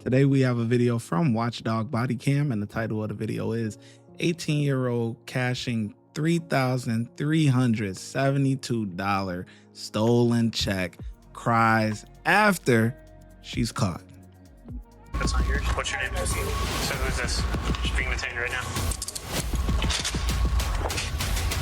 Today we have a video from Watchdog Body Cam, and the title of the video is 18-year-old cashing $3,372 stolen check, cries after she's caught. That's not yours. What's your name? So who's this? She's being detained right now.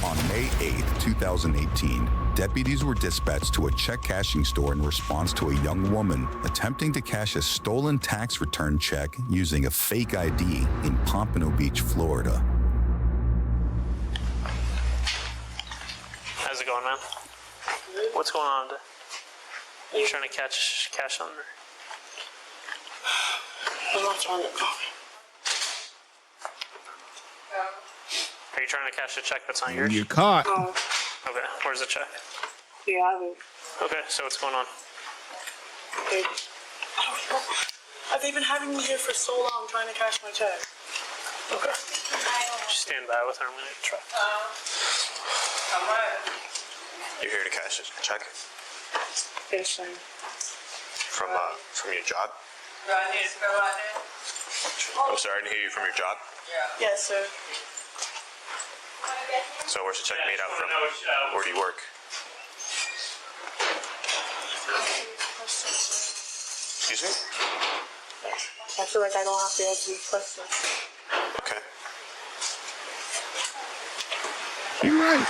On May 8th, 2018, deputies were dispatched to a check cashing store in response to a young woman attempting to cash a stolen tax return check using a fake ID in Pompano Beach, Florida. How's it going, man? What's going on today? Are you trying to catch cash on her? I'm not trying to. Are you trying to cash a check that's not yours? You're caught. No. Okay, where's the check? Yeah, I do. Okay, so what's going on? Okay. I don't know. They've been having me here for so long trying to cash my check. Okay. Just stand by with her a minute. Try. You're here to cash a check Yes, sir. from your job? I'm sorry, I didn't hear you from your job. Yes, sir. So where's the check made out from? Where do you work? Excuse me? I feel like I don't have to answer these questions. Okay. You're right.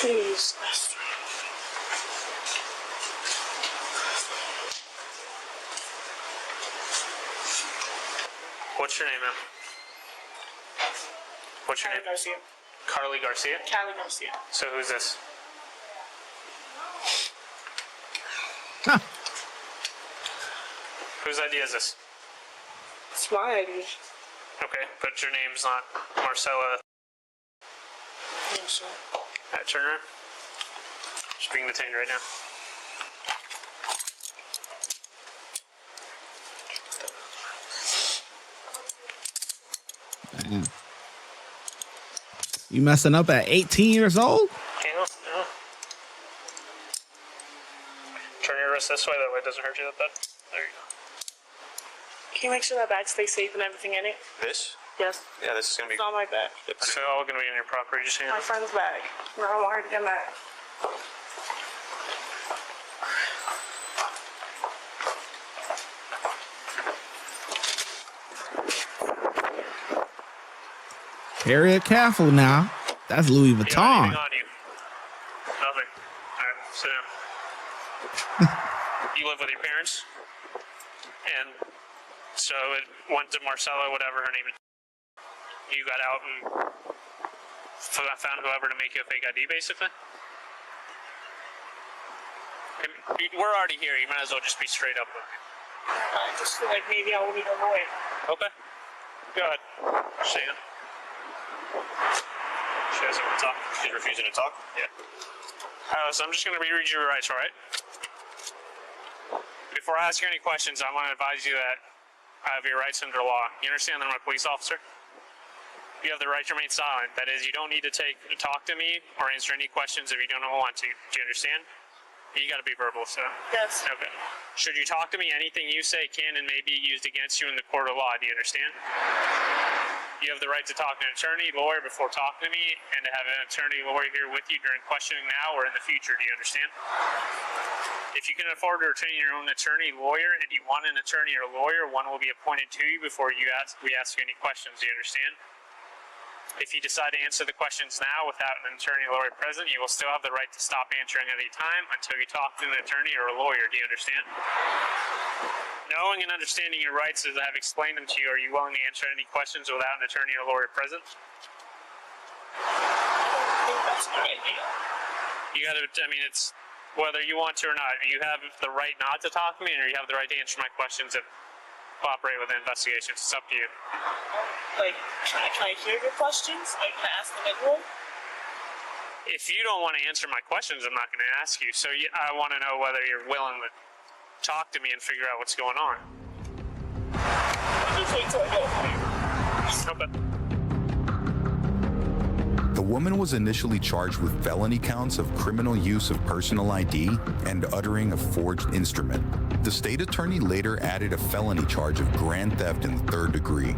Please. What's your name, man? What's your Callie name? Garcia. Carly Garcia? Callie Garcia. So who's this? Huh. Whose idea is this? It's my idea. Okay, but your name's not Marcella. Yes, sir. Turn around. She's being detained right now. Damn. You messing up at 18 years old? No. Turn your wrist this way, that way it doesn't hurt you that bad. There you go. Can you make sure that bag stays safe and everything in it? This? Yes. Yeah, this is gonna be. It's not my bag. It's all going to be in your property, just hand My it. friend's bag. No, I don't want her to get mad. Carry it careful now. That's Louis You got Vuitton. anything on you? Nothing. Alright, sit down. You live with your parents? And so it went to Marcella, whatever her name is. You got out and found whoever to make you a fake ID, basically? We're already here. You might as well just be straight up with me. I just feel like maybe I will need a lawyer. Okay. Go ahead. Stand. She doesn't want to talk. She's refusing to talk. Yeah. So I'm just going to reread your rights, all right? Before I ask you any questions, I want to advise you that I have your rights under law. You understand that I'm a police officer? You have the right to remain silent. That is, you don't need to talk to me or answer any questions if you don't want to. Do you understand? You got to be verbal, so. Yes. Okay. Should you talk to me, anything you say can and may be used against you in the court of law. Do you understand? You have the right to talk to an attorney, lawyer before talking to me, and to have an attorney, lawyer here with you during questioning now or in the future. Do you understand? If you can afford to retain your own attorney, lawyer, and you want an attorney or lawyer, one will be appointed to you before we ask you any questions. Do you understand? If you decide to answer the questions now without an attorney or lawyer present, you will still have the right to stop answering at any time until you talk to an attorney or a lawyer. Do you understand? Knowing and understanding your rights as I have explained them to you, are you willing to answer any questions without an attorney or lawyer present? I think that's a good idea. You gotta, it's whether you want to or not. You have the right not to talk to me, or you have the right to answer my questions and cooperate with the investigation. It's up to you. Like, can I hear your questions? Like, can I ask them anyway? If you don't want to answer my questions, I'm not going to ask you. So I want to know whether you're willing to talk to me and figure out what's going on. Just wait till I get a lawyer. Okay. The woman was initially charged with felony counts of criminal use of personal ID and uttering a forged instrument. The state attorney later added a felony charge of grand theft in the third degree.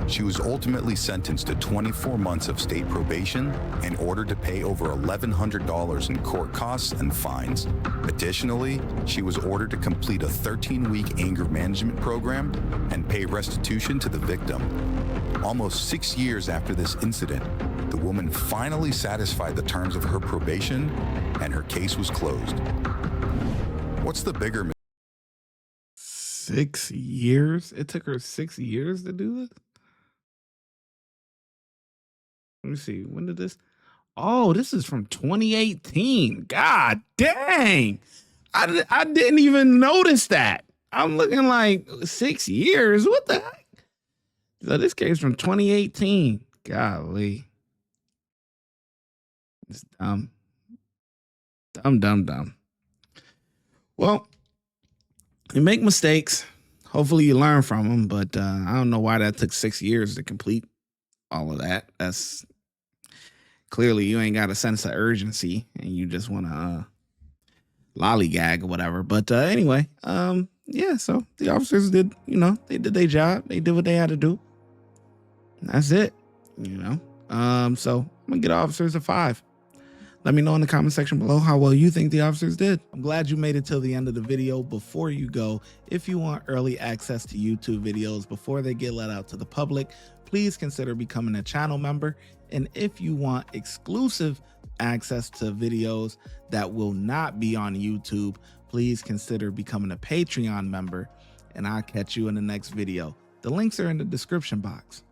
She was ultimately sentenced to 24 months of state probation and ordered to pay over $1,100 in court costs and fines. Additionally, she was ordered to complete a 13-week anger management program and pay restitution to the victim. Almost 6 years after this incident, the woman finally satisfied the terms of her probation and her case was closed. What's the bigger 6 years? It took her 6 years to do this? Let me see. When did this? Oh, this is from 2018. God dang. I didn't even notice that. I'm looking like 6 years. What the heck? So this case from 2018. Golly. It's dumb. Dumb. Well, you make mistakes. Hopefully you learn from them, but I don't know why that took 6 years to complete all of that. That's clearly you ain't got a sense of urgency and you just want to lollygag or whatever. But anyway, yeah, so the officers did, they did their job. They did what they had to do. That's it, So I'm gonna get officers a 5. Let me know in the comment section below how well you think the officers did. I'm glad you made it till the end of the video. Before you go, if you want early access to YouTube videos before they get let out to the public, please consider becoming a channel member. And if you want exclusive access to videos that will not be on YouTube, please consider becoming a Patreon member, and I'll catch you in the next video. The links are in the description box.